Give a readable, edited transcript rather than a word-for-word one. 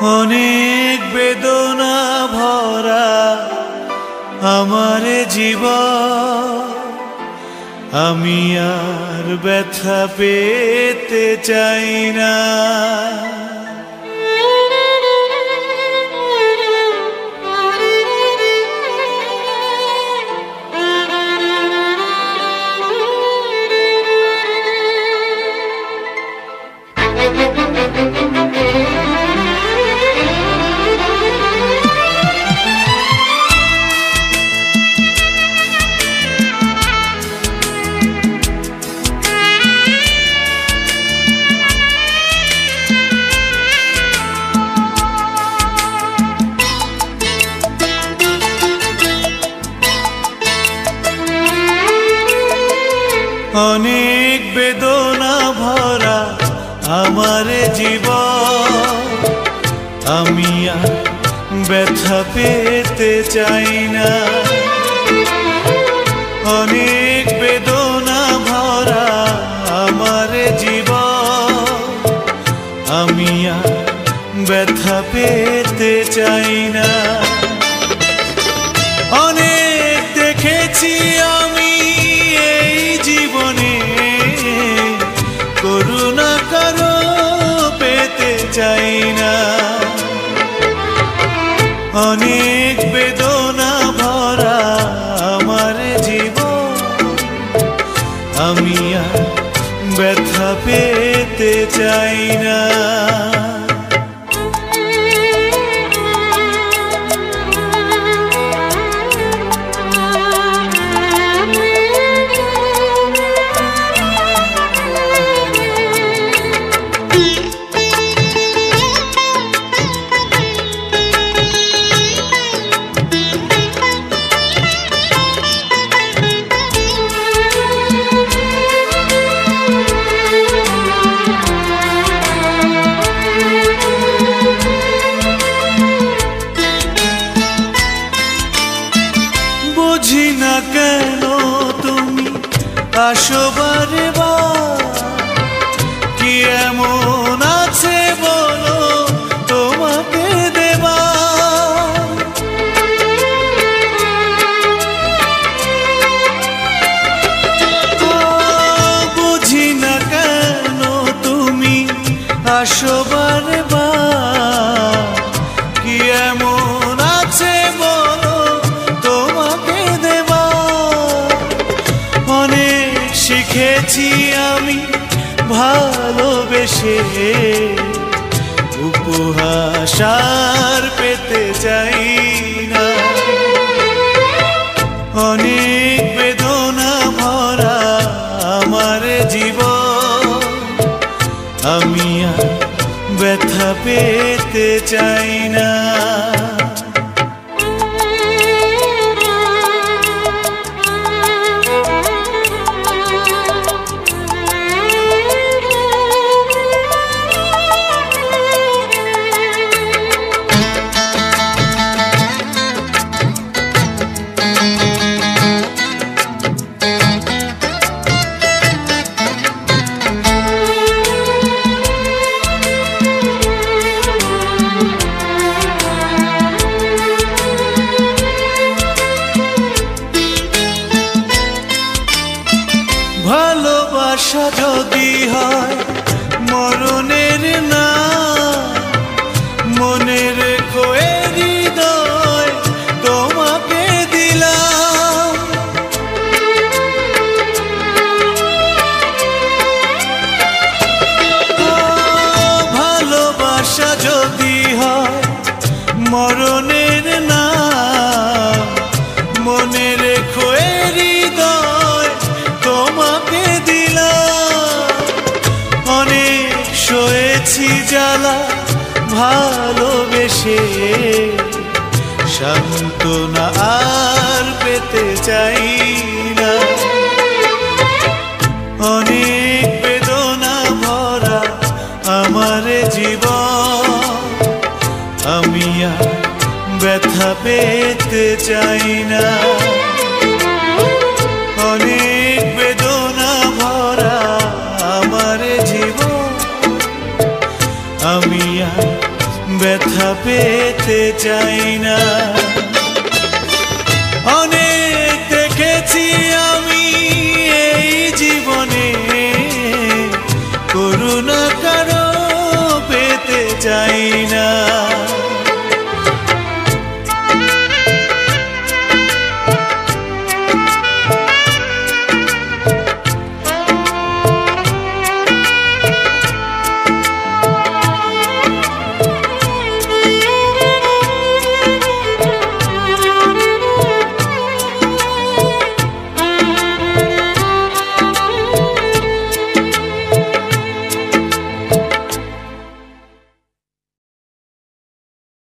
অনেক বেদনা ভরা আমার জীবন, আমি আর ব্যথা পেতে চাই না। অনেক বেদনা ভরা আমার জীবন, আমি আর ব্যথা পেতে চাই না। অনেক বেদনা ভরা আমার জীবন, আমি আর ব্যথা পেতে চাই না। অনেক দেখেছি আমি এই জীবনে, করুণা কারো পেতে চাই না। অনেক বেদনা ভরা আমার জীবন, আমি আর ব্যথা পেতে চাই না। বুঝি না কেন তুমি আসো বারে বার, কি এমন আছে বলো তোমাকে দেবা। বুঝি না কেন তুমি আসো বারে বার, কি এমন আছে বলো তোমাকে দেবা। অনেক শিখেছি আমি ভালোবেসে, উপহাস আর পেতে চাই না। অনেক বেদনা ভরা আমার জীবন, আমি আর ব্যথা পেতে চাই না। ভালোবাসা যদি হয় মরণের না, মনে রেখো এ হৃদয় তোমাকে দিলাম। ভালোবাসা যদি হয় মরণের না, মনে রেখো এ হৃদয় তোমাকে দিলাম। অনেক সয়েছি জ্বালা ভালোবেসে, সান্ত্বনা আর পেতে চাই না। অনেক বেদনা ভরা আমার জীবন, আমি আর ব্যথা পেতে চাই না। অনেক বেদনা ভরা আমার জীবন, আমি আর ব্যথা যেতে চাই না।